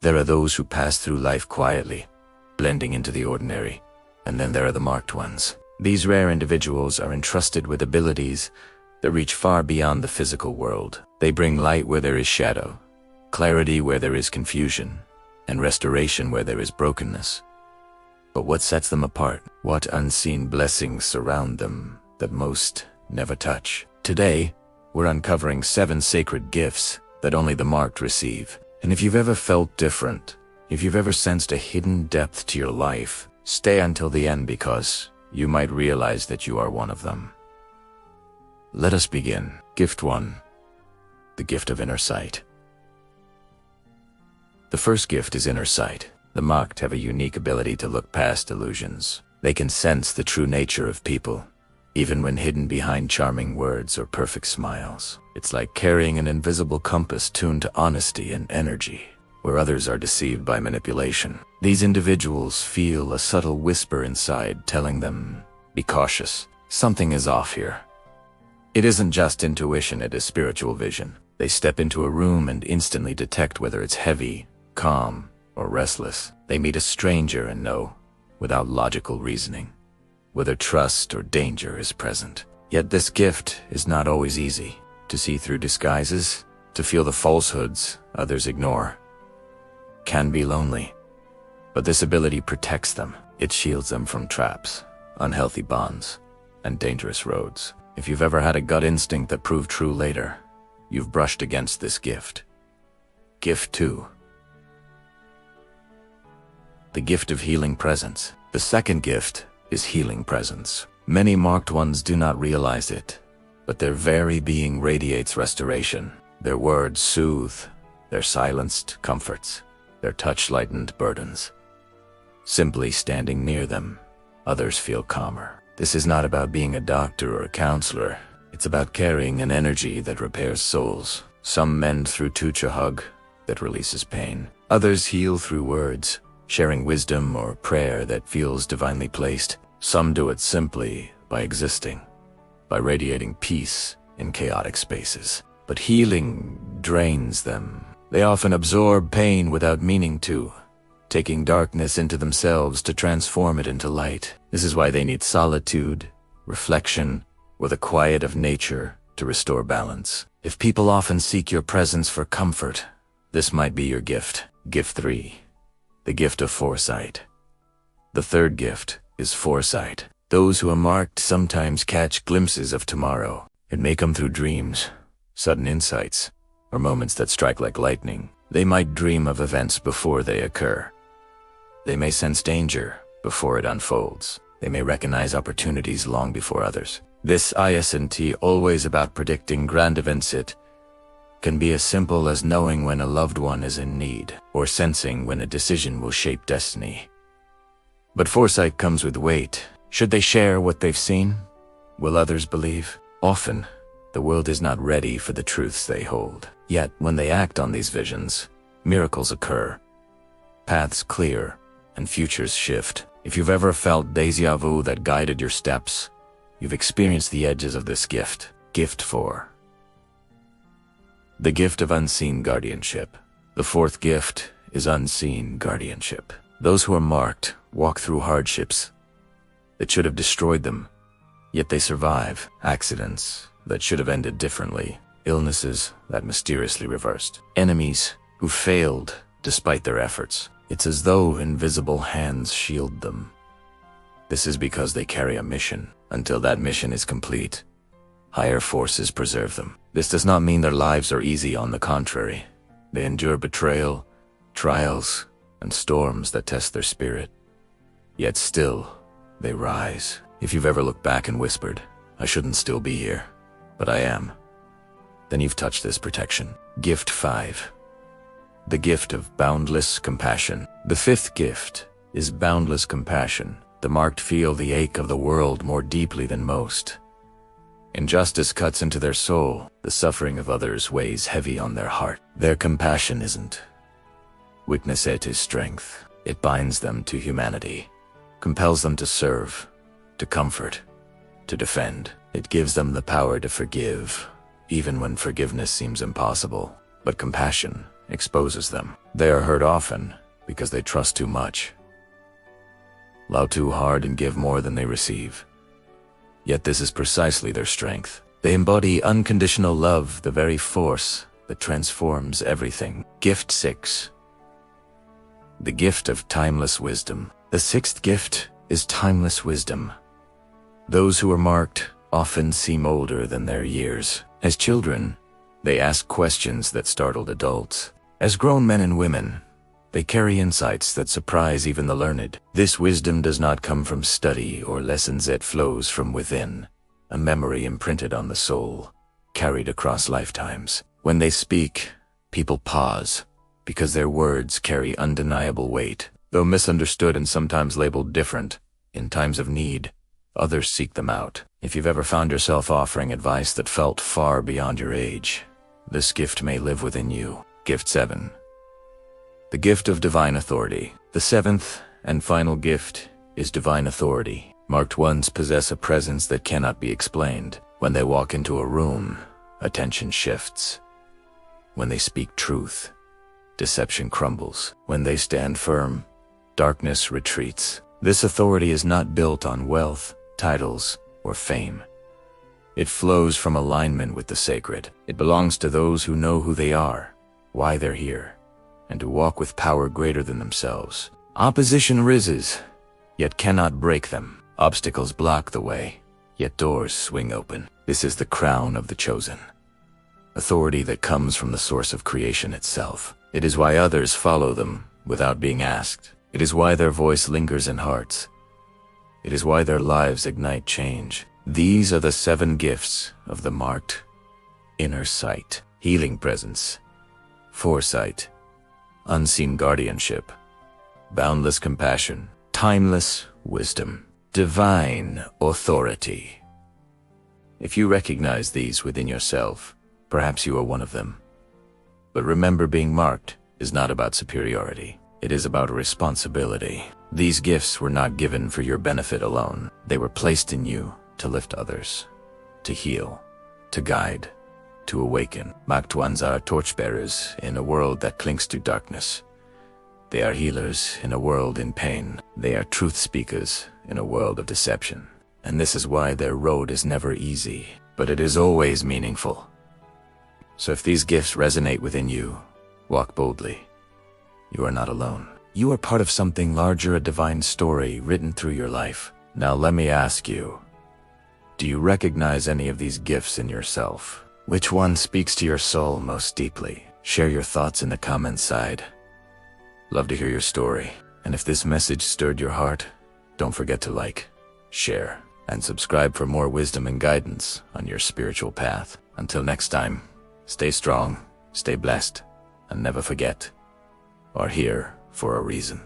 There are those who pass through life quietly, blending into the ordinary, and then there are the marked ones. These rare individuals are entrusted with abilities that reach far beyond the physical world. They bring light where there is shadow, clarity where there is confusion, and restoration where there is brokenness. But what sets them apart? What unseen blessings surround them that most never touch? Today, we're uncovering 7 sacred gifts that only the marked receive. And if you've ever felt different, if you've ever sensed a hidden depth to your life, stay until the end because you might realize that you are one of them. Let us begin. Gift 1. The gift of inner sight. The first gift is inner sight. The marked have a unique ability to look past illusions. They can sense the true nature of people, even when hidden behind charming words or perfect smiles. It's like carrying an invisible compass tuned to honesty and energy, where others are deceived by manipulation. These individuals feel a subtle whisper inside telling them, "Be cautious, something is off here." It isn't just intuition, it is spiritual vision. They step into a room and instantly detect whether it's heavy, calm, or restless. They meet a stranger and know, without logical reasoning, whether trust or danger is present. Yet this gift is not always easy. To see through disguises, to feel the falsehoods others ignore, can be lonely. But this ability protects them. It shields them from traps, unhealthy bonds, and dangerous roads. If you've ever had a gut instinct that proved true later, you've brushed against this gift. Gift 2. The gift of healing presence. The second gift is healing presence. Many marked ones do not realize it, but their very being radiates restoration. Their words soothe, their silence comforts, their touch lightened burdens. Simply standing near them, others feel calmer. This is not about being a doctor or a counselor. It's about carrying an energy that repairs souls. Some mend through a hug that releases pain. Others heal through words, sharing wisdom or prayer that feels divinely placed. Some do it simply by existing, by radiating peace in chaotic spaces. But healing drains them. They often absorb pain without meaning to, taking darkness into themselves to transform it into light. This is why they need solitude, reflection, or the quiet of nature to restore balance. If people often seek your presence for comfort, this might be your gift. Gift 3. The gift of foresight. The third gift is foresight. Those who are marked sometimes catch glimpses of tomorrow. It may come through dreams, sudden insights, or moments that strike like lightning. They might dream of events before they occur. They may sense danger before it unfolds. They may recognize opportunities long before others. This isn't always about predicting grand events. It can be as simple as knowing when a loved one is in need, or sensing when a decision will shape destiny. But foresight comes with weight. Should they share what they've seen? Will others believe? Often, the world is not ready for the truths they hold. Yet, when they act on these visions, miracles occur, paths clear, and futures shift. If you've ever felt déjà vu that guided your steps, you've experienced the edges of this gift. Gift 4. The gift of unseen guardianship. The fourth gift is unseen guardianship. Those who are marked walk through hardships that should have destroyed them, yet they survive. Accidents that should have ended differently. Illnesses that mysteriously reversed. Enemies who failed despite their efforts. It's as though invisible hands shield them. This is because they carry a mission. Until that mission is complete, higher forces preserve them. This does not mean their lives are easy. On the contrary, they endure betrayal, trials, and storms that test their spirit. Yet still, they rise. If you've ever looked back and whispered, "I shouldn't still be here, but I am," then you've touched this protection. Gift 5. The gift of boundless compassion. The fifth gift is boundless compassion. The marked feel the ache of the world more deeply than most. Injustice cuts into their soul. The suffering of others weighs heavy on their heart. Their compassion isn't weakness, it is strength. It binds them to humanity, compels them to serve, to comfort, to defend. It gives them the power to forgive, even when forgiveness seems impossible. But compassion exposes them. They are hurt often because they trust too much, love too hard, and give more than they receive. Yet this is precisely their strength. They embody unconditional love, the very force that transforms everything. Gift 6. The gift of timeless wisdom. The sixth gift is timeless wisdom. Those who are marked often seem older than their years. As children, they ask questions that startled adults. As grown men and women, they carry insights that surprise even the learned. This wisdom does not come from study or lessons, it flows from within, a memory imprinted on the soul, carried across lifetimes. When they speak, people pause, because their words carry undeniable weight. Though misunderstood and sometimes labeled different, in times of need, others seek them out. If you've ever found yourself offering advice that felt far beyond your age, this gift may live within you. Gift 7. The gift of divine authority. The seventh and final gift is divine authority. Marked ones possess a presence that cannot be explained. When they walk into a room, attention shifts. When they speak truth, deception crumbles. When they stand firm, darkness retreats. This authority is not built on wealth, titles, or fame. It flows from alignment with the sacred. It belongs to those who know who they are, why they're here, and to walk with power greater than themselves. Opposition rises, yet cannot break them. Obstacles block the way, yet doors swing open. This is the crown of the chosen. Authority that comes from the source of creation itself. It is why others follow them without being asked. It is why their voice lingers in hearts. It is why their lives ignite change. These are the 7 gifts of the marked: inner sight, healing presence, foresight, unseen guardianship, boundless compassion, timeless wisdom, divine authority. If you recognize these within yourself, perhaps you are one of them. But remember, being marked is not about superiority. It is about responsibility. These gifts were not given for your benefit alone. They were placed in you to lift others, to heal, to guide, to awaken. Marked ones are torchbearers in a world that clings to darkness. They are healers in a world in pain. They are truth speakers in a world of deception. And this is why their road is never easy, but it is always meaningful. So if these gifts resonate within you, walk boldly. You are not alone. You are part of something larger, a divine story written through your life. Now let me ask you, do you recognize any of these gifts in yourself? Which one speaks to your soul most deeply? Share your thoughts in the comments side. Love to hear your story. And if this message stirred your heart, don't forget to like, share, and subscribe for more wisdom and guidance on your spiritual path. Until next time, stay strong, stay blessed, and never forget, are here for a reason.